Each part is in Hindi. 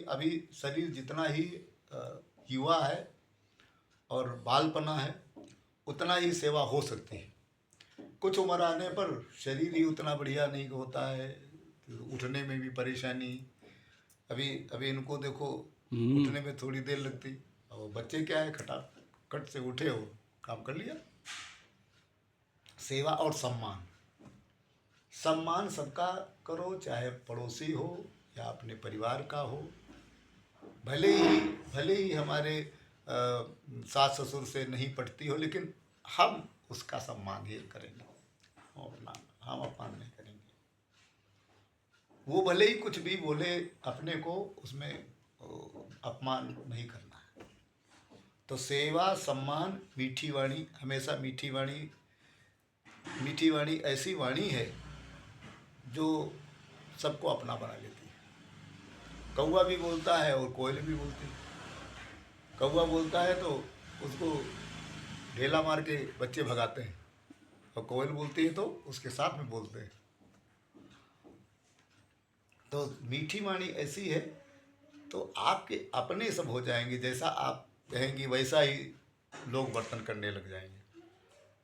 अभी शरीर जितना ही युवा है और बालपना है, उतना ही सेवा हो सकती है। कुछ उम्र आने पर शरीर ही उतना बढ़िया नहीं होता है, उठने में भी परेशानी। अभी अभी इनको देखो, उठने में थोड़ी देर लगती, और बच्चे क्या है, खटाखट से उठे हो, काम कर लिया। सेवा और सम्मान, सम्मान सबका करो, चाहे पड़ोसी हो या अपने परिवार का हो। भले ही हमारे सास ससुर से नहीं पटती हो, लेकिन हम उसका सम्मान ही करेंगे, हम अपमान नहीं करेंगे। वो भले ही कुछ भी बोले, अपने को उसमें अपमान नहीं करना है। तो सेवा, सम्मान, मीठी वाणी, हमेशा मीठी वाणी। मीठी वाणी ऐसी वाणी है जो सबको अपना बना लेती है। कौवा भी बोलता है और कोयल भी बोलती है। कौवा बोलता है तो उसको ढेला मार के बच्चे भगाते हैं, और कोयल बोलती है तो उसके साथ में बोलते हैं। तो मीठी वाणी ऐसी है तो आपके अपने सब हो जाएंगे, जैसा आप कहेंगी वैसा ही लोग बर्तन करने लग जाएंगे।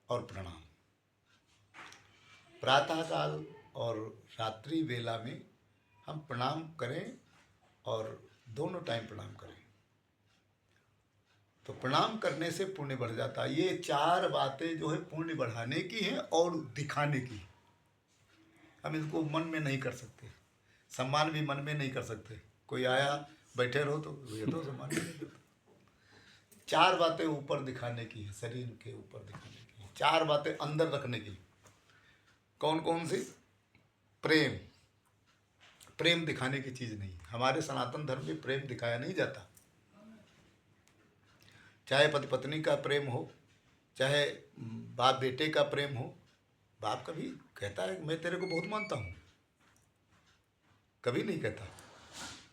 और प्रणाम, प्रातःकाल और रात्रि वेला में हम प्रणाम करें, और दोनों टाइम प्रणाम करें। तो प्रणाम करने से पुण्य बढ़ जाता है। ये 4 बातें जो है पुण्य बढ़ाने की हैं और दिखाने की। हम इसको मन में नहीं कर सकते, सम्मान भी मन में नहीं कर सकते। कोई आया, बैठे रहो तो ये तो सम्मान भी नहीं करता। 4 बातें ऊपर दिखाने की है, शरीर के ऊपर दिखाने की है। 4 बातें अंदर रखने की। कौन कौन सी? प्रेम, प्रेम दिखाने की चीज़ नहीं। हमारे सनातन धर्म में प्रेम दिखाया नहीं जाता। चाहे पति पत्नी का प्रेम हो, चाहे बाप बेटे का प्रेम हो। बाप कभी कहता है मैं तेरे को बहुत मानता हूँ? कभी नहीं कहता,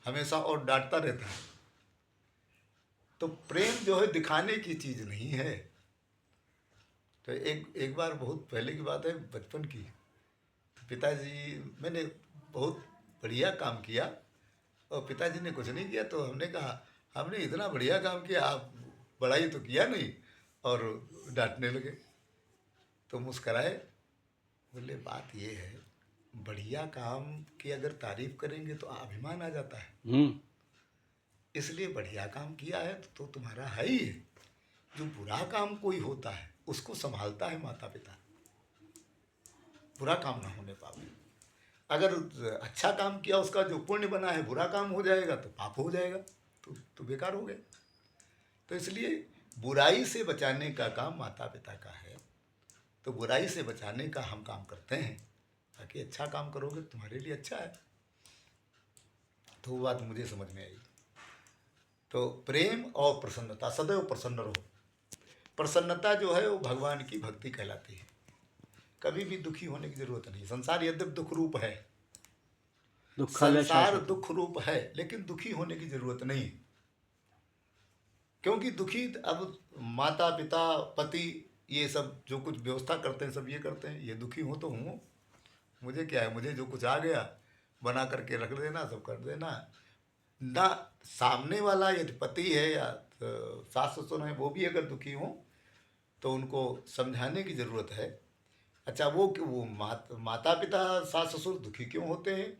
हमेशा और डांटता रहता है। तो प्रेम जो है दिखाने की चीज़ नहीं है। तो एक बार, बहुत पहले की बात है, बचपन की, तो पिताजी, मैंने बहुत बढ़िया काम किया और पिताजी ने कुछ नहीं किया। तो हमने कहा हमने इतना बढ़िया काम किया, आप बड़ाई तो किया नहीं, और डांटने लगे। तो मुस्कराए, बोले बात ये है, बढ़िया काम की अगर तारीफ करेंगे तो अभिमान आ जाता है। इसलिए बढ़िया काम किया है तो तुम्हारा है ही है। जो बुरा काम कोई होता है उसको संभालता है माता पिता, बुरा काम ना होने पावे। अगर अच्छा काम किया, उसका जो पुण्य बना है, बुरा काम हो जाएगा तो पाप हो जाएगा, तो बेकार हो गया। तो इसलिए बुराई से बचाने का काम माता पिता का है। तो बुराई से बचाने का हम काम करते हैं, ताकि अच्छा काम करोगे तुम्हारे लिए अच्छा है। तो वो बात मुझे समझ में आई। तो प्रेम और प्रसन्नता, सदैव प्रसन्न रहो। प्रसन्नता जो है वो भगवान की भक्ति कहलाती है। कभी भी दुखी होने की जरूरत नहीं। संसार यद्यप दुख रूप है, संसार दुख रूप है, लेकिन दुखी होने की जरूरत नहीं। क्योंकि दुखी अब माता पिता पति ये सब जो कुछ व्यवस्था करते हैं, सब ये करते हैं। ये दुखी हो तो हूँ, मुझे क्या है, मुझे जो कुछ आ गया बना करके रख देना, सब कर देना ना। सामने वाला यदि पति है या सास ससुर है, वो भी अगर दुखी हो तो उनको समझाने की ज़रूरत है। अच्छा, वो माता पिता सास ससुर दुखी क्यों होते हैं?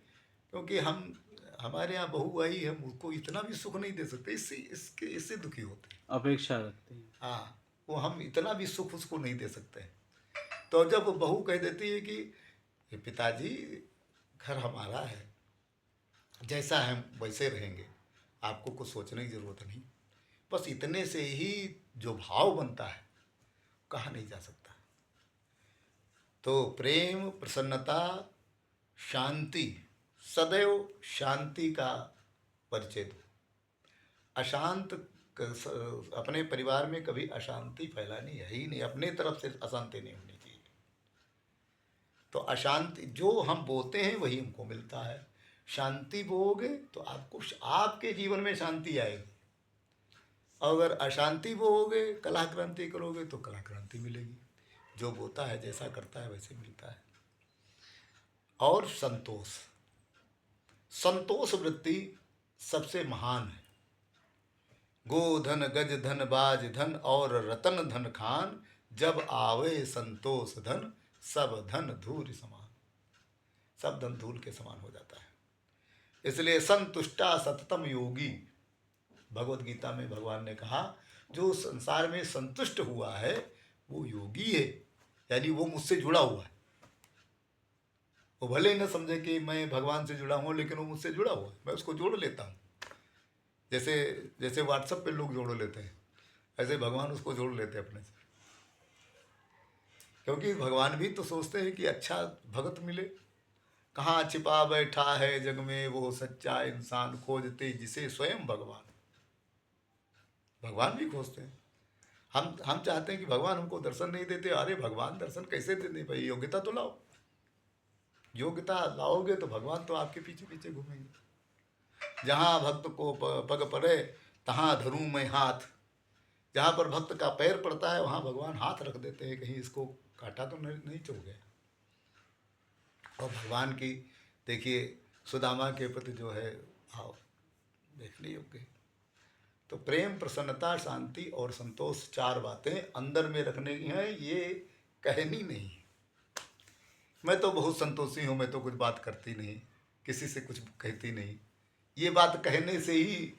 क्योंकि हमारे यहाँ बहू आई, हम उसको इतना भी सुख नहीं दे सकते, इससे दुखी होते हैं, अपेक्षा रखते हैं। हाँ, वो हम इतना भी सुख उसको नहीं दे सकते। तो जब बहू कह देती है कि पिताजी घर हमारा है, जैसा हम वैसे रहेंगे, आपको कुछ सोचने की ज़रूरत नहीं, बस इतने से ही जो भाव बनता है कहा नहीं जा सकता। तो प्रेम, प्रसन्नता, शांति, सदैव शांति का परिचय दो। अशांत अपने परिवार में कभी अशांति फैलानी है ही नहीं, अपने तरफ से अशांति नहीं होनी चाहिए। तो अशांति जो हम बोते हैं वही हमको मिलता है। शांति बोओगे तो आपके जीवन में शांति आएगी। अगर अशांति बोओगे, कलह क्रांति करोगे तो कलह क्रांति मिलेगी। जो बोता है, जैसा करता है वैसे मिलता है। और संतोष, संतोष वृत्ति सबसे महान है। गोधन गज धन बाज धन और रतन धन खान, जब आवे संतोष धन सब धन धूल समान। सब धन धूल के समान हो जाता है। इसलिए संतुष्टा सततम योगी, भगवत गीता में भगवान ने कहा जो संसार में संतुष्ट हुआ है वो योगी है, यानी वो मुझसे जुड़ा हुआ है। वो भले ही न समझे कि मैं भगवान से जुड़ा हूँ, लेकिन वो मुझसे जुड़ा हुआ है, मैं उसको जोड़ लेता हूँ। जैसे जैसे व्हाट्सएप पे लोग जोड़ लेते हैं, ऐसे भगवान उसको जोड़ लेते हैं अपने से। क्योंकि भगवान भी तो सोचते हैं कि अच्छा भगत मिले। कहाँ छिपा बैठा है जग में वो सच्चा इंसान, खोजते जिसे स्वयं भगवान। भगवान भी खोजते हैं। हम चाहते हैं कि भगवान हमको दर्शन नहीं देते। अरे भगवान दर्शन कैसे दे दें भाई, योग्यता तो लाओ। योग्यता लाओगे तो भगवान तो आपके पीछे पीछे घूमेंगे। जहाँ भक्त को पग पड़े तहाँ धरूं मैं हाथ। जहाँ पर भक्त का पैर पड़ता है वहाँ भगवान हाथ रख देते हैं, कहीं इसको काटा तो नहीं चुभ गया। और भगवान की देखिए सुदामा के प्रति जो है भाव देखने योग्य है। तो प्रेम, प्रसन्नता, शांति और संतोष, चार बातें अंदर में रखने की हैं, ये कहनी नहीं। मैं तो बहुत संतोषी हूँ, मैं तो कुछ बात करती नहीं, किसी से कुछ कहती नहीं, ये बात कहने से ही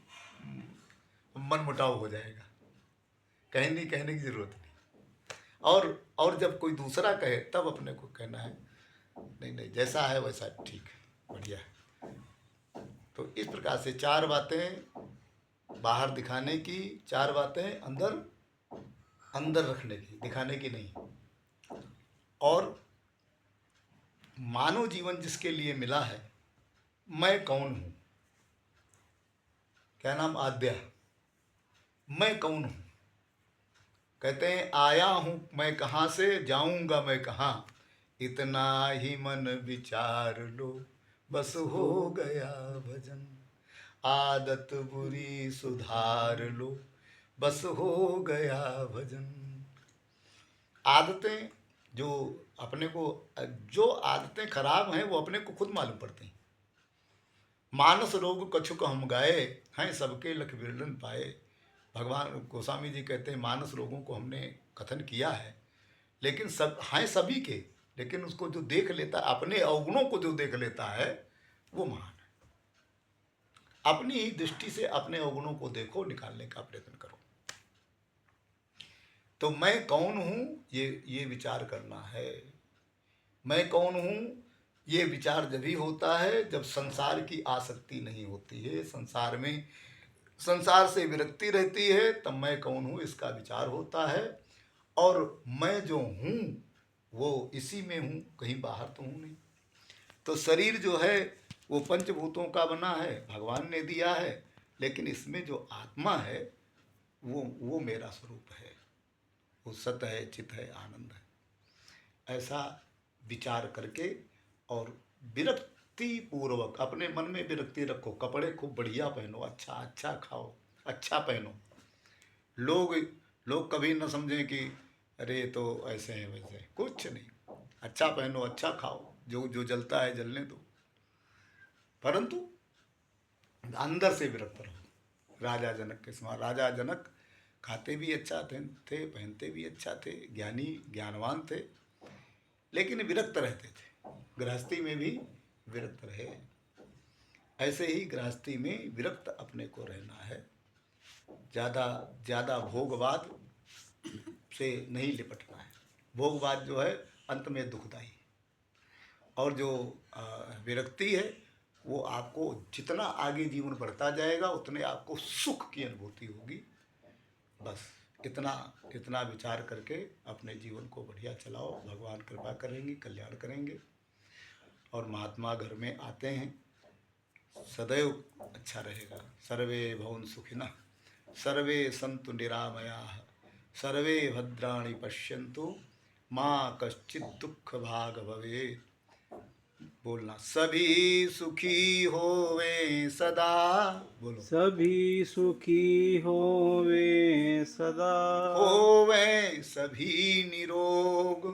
मन मुटाव हो जाएगा। कहने की जरूरत नहीं। और जब कोई दूसरा कहे तब अपने को कहना है नहीं जैसा है वैसा ठीक है, बढ़िया है। तो इस प्रकार से चार बातें बाहर दिखाने की, चार बातें अंदर रखने की, दिखाने की नहीं। और मानव जीवन जिसके लिए मिला है, मैं कौन हूँ, क्या नाम आद्या, मैं कौन हूँ। कहते हैं आया हूँ मैं कहाँ से, जाऊँगा मैं कहाँ, इतना ही मन विचार लो, बस हो गया भजन। आदत बुरी सुधार लो, बस हो गया भजन। आदतें जो अपने को, जो आदतें खराब हैं वो अपने को खुद मालूम पड़ती हैं। मानस रोग कछुक हम गाए, हैं सबके लख बिरलन पाए। भगवान गोस्वामी जी कहते हैं मानस रोगों को हमने कथन किया है, लेकिन सब हैं सभी के, लेकिन उसको जो देख लेता है, अपने अवगुणों को जो देख लेता है वो महान है। अपनी ही दृष्टि से अपने अवगुणों को देखो, निकालने का प्रयत्न करो। तो मैं कौन हूँ ये विचार करना है। मैं कौन हूँ ये विचार जब ही होता है जब संसार की आसक्ति नहीं होती है, संसार से विरक्ति रहती है, तब मैं कौन हूँ इसका विचार होता है। और मैं जो हूँ वो इसी में हूँ, कहीं बाहर तो हूँ नहीं। तो शरीर जो है वो पंचभूतों का बना है, भगवान ने दिया है, लेकिन इसमें जो आत्मा है वो मेरा स्वरूप है, वो सत है, चित है, आनंद है। ऐसा विचार करके और विरक्ति पूर्वक अपने मन में विरक्ति रखो। कपड़े खूब बढ़िया पहनो, अच्छा खाओ, अच्छा पहनो। लोग कभी न समझें कि अरे तो ऐसे हैं वैसे हैं, कुछ नहीं। अच्छा पहनो, अच्छा खाओ, जो जलता है जलने दो, परंतु अंदर से विरक्त रहो। राजा जनक के समान। राजा जनक खाते भी अच्छा थे, पहनते भी अच्छा थे, ज्ञानवान थे, लेकिन विरक्त रहते थे। गृहस्थी में भी विरक्त रहे। ऐसे ही गृहस्थी में विरक्त अपने को रहना है। ज़्यादा भोगवाद से नहीं लिपटना है। भोगवाद जो है अंत में दुखदाई, और जो विरक्ति है वो आपको जितना आगे जीवन बढ़ता जाएगा उतने आपको सुख की अनुभूति होगी। बस इतना विचार करके अपने जीवन को बढ़िया चलाओ। भगवान कृपा करेंगे, कल्याण करेंगे। और महात्मा घर में आते हैं, सदैव अच्छा रहेगा। सर्वे भवन्तु सुखिनः, सर्वे सन्तु निरामयाः, सर्वे भद्राणि पश्यन्तु, माँ कश्चित् दुःख भाग भवेत्। बोलना, सभी सुखी होवे सदा। बोलो, सभी सुखी होवे सदा, होवे सभी निरोग,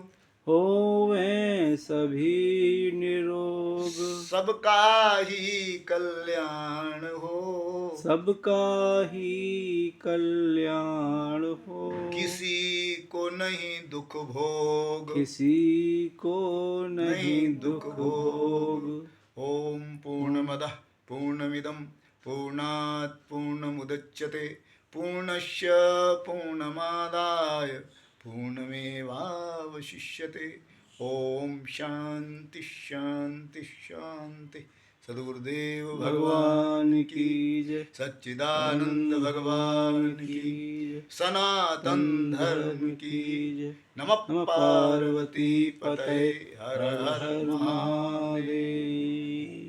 होवें सभी निरोग। सबका ही कल्याण हो, सबका ही कल्याण हो। किसी को नहीं दुख भोग, किसी को नहीं दुख भोग। ओम पूर्णमदः पूर्णमिदं पूर्णात् पूर्णमुदच्यते पूर्णस्य पूर्णमादाय पूर्णमेवावशिष्यते। ओम शांति शांति शांति। सद्गुरुदेव भगवान की जय। सच्चिदानंद भगवान की सनातन धर्म की जय। नमः पार्वती पतये हर हर महादेव।